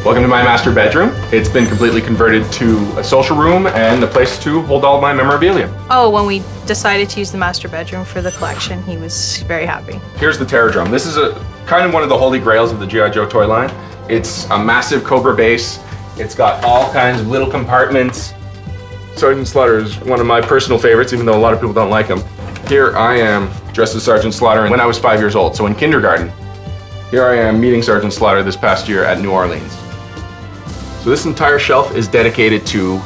Welcome to my master bedroom. It's been completely converted to a social room and a place to hold all my memorabilia. Oh, when we decided to use the master bedroom for the collection, he was very happy. Here's the Terror Drum. This is kind of one of the holy grails of the G.I. Joe toy line. It's a massive Cobra base. It's got all kinds of little compartments. Sergeant Slaughter is one of my personal favorites, even though a lot of people don't like him. Here I am dressed as Sergeant Slaughter when I was 5 years old, so in kindergarten. Here I am meeting Sergeant Slaughter this past year at New Orleans. So this entire shelf is dedicated to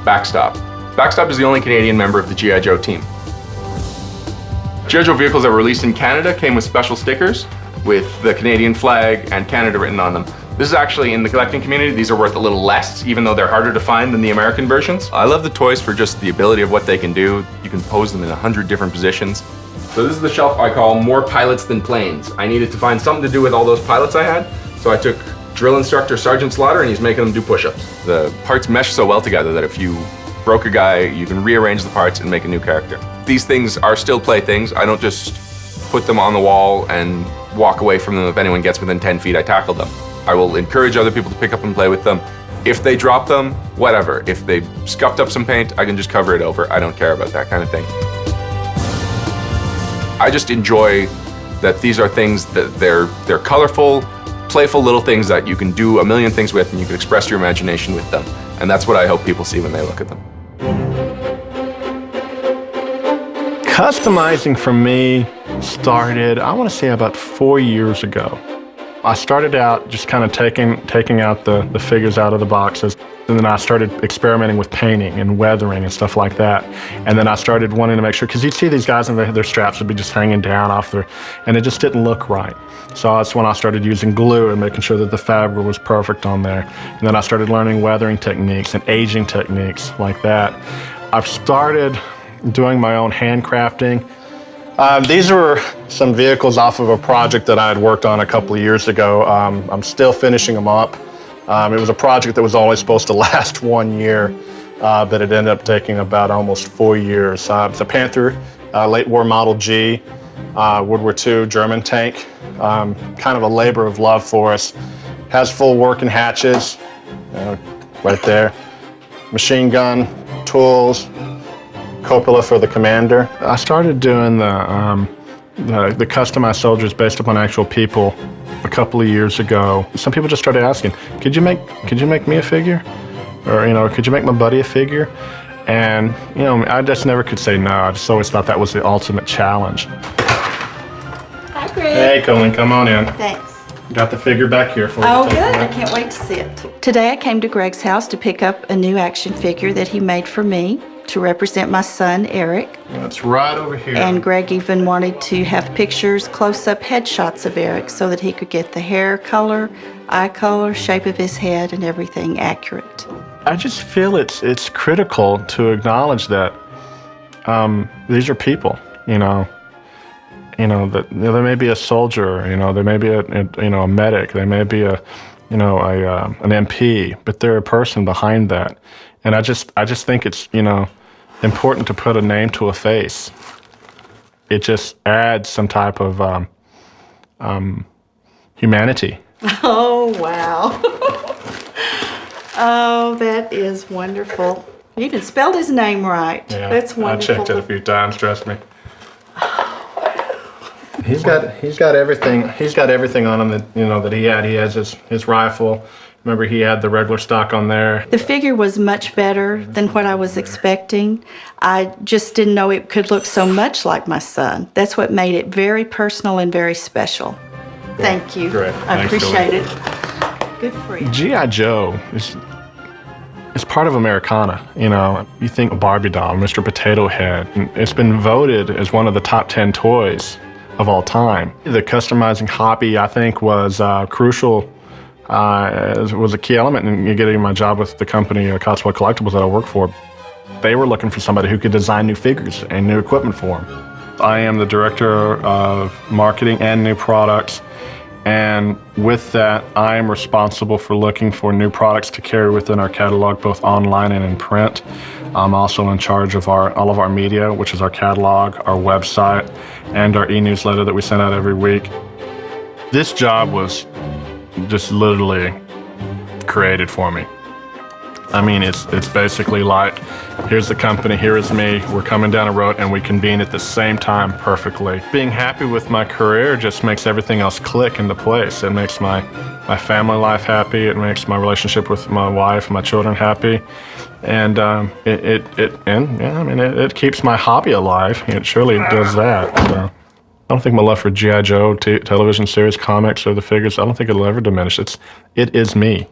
Backstop. Backstop is the only Canadian member of the G.I. Joe team. G.I. Joe vehicles that were released in Canada came with special stickers with the Canadian flag and Canada written on them. This is actually, in the collecting community, these are worth a little less, even though they're harder to find than the American versions. I love the toys for just the ability of what they can do. You can pose them in 100 different positions. So this is the shelf I call More Pilots Than Planes. I needed to find something to do with all those pilots I had, so I took drill instructor Sergeant Slaughter and he's making them do push-ups. The parts mesh so well together that if you broke a guy, you can rearrange the parts and make a new character. These things are still playthings. I don't just put them on the wall and walk away from them. If anyone gets within 10 feet, I tackle them. I will encourage other people to pick up and play with them. If they drop them, whatever. If they scuffed up some paint, I can just cover it over. I don't care about that kind of thing. I just enjoy that these are things that they're colorful, playful little things that you can do a million things with and you can express your imagination with them. And that's what I hope people see when they look at them. Customizing for me started, I want to say, about 4 years ago. I started out just kind of taking out the figures out of the boxes, and then I started experimenting with painting and weathering and stuff like that. And then I started wanting to make sure, because you'd see these guys and their straps would be just hanging down off and it just didn't look right. So that's when I started using glue and making sure that the fabric was perfect on there. And then I started learning weathering techniques and aging techniques like that. I've started doing my own handcrafting. These were some vehicles off of a project that I had worked on a couple of years ago. I'm still finishing them up. It was a project that was only supposed to last 1 year, but it ended up taking about almost 4 years. It's a Panther, late war Model G, World War II German tank. Kind of a labor of love for us. Has full working hatches, right there. Machine gun, tools, cupola for the commander. I started doing the customized soldiers based upon actual people a couple of years ago. Some people just started asking, could you make me a figure? Or, could you make my buddy a figure? And, I just never could say no. I just always thought that was the ultimate challenge. Hi, Greg. Hey, Colleen, come on in. Thanks. Got the figure back here for you. Oh, good. I can't wait to see it. Today I came to Greg's house to pick up a new action figure that he made for me to represent my son, Eric. That's right over here. And Greg even wanted to have pictures, close-up headshots of Eric so that he could get the hair color, eye color, shape of his head, and everything accurate. I just feel it's critical to acknowledge that these are people, that there may be a soldier, there may be a medic, there may be an MP, but they're a person behind that. And I just think it's, important to put a name to a face. It just adds some type of humanity. Oh, wow. Oh, that is wonderful. You even spelled his name right. Yeah, that's wonderful. I checked it a few times, trust me. He's got everything. He's got everything on him that he had. He has his rifle. Remember, he had the regular stock on there. The figure was much better than what I was expecting. I just didn't know it could look so much like my son. That's what made it very personal and very special. Thank you. Great. I Thanks, appreciate Julie. it. Good for you. G.I. Joe is part of Americana. You think of Barbie doll, Mr. Potato Head. It's been voted as one of the top 10 toys of all time. The customizing hobby, I think, was crucial. It was a key element in getting my job with the company, Cotswold Collectibles, that I work for. They were looking for somebody who could design new figures and new equipment for them. I am the director of marketing and new products, and with that, I am responsible for looking for new products to carry within our catalog, both online and in print. I'm also in charge of all of our media, which is our catalog, our website, and our e-newsletter that we send out every week. This job was just literally created for me. I mean, it's basically like, here's the company, here is me, we're coming down a road, and we convene at the same time perfectly. Being happy with my career just makes everything else click into place. It makes my family life happy, it makes my relationship with my wife, my children happy, and it keeps my hobby alive. It surely does that. So I don't think my love for G.I. Joe television series, comics, or the figures, I don't think it'll ever diminish. It is me.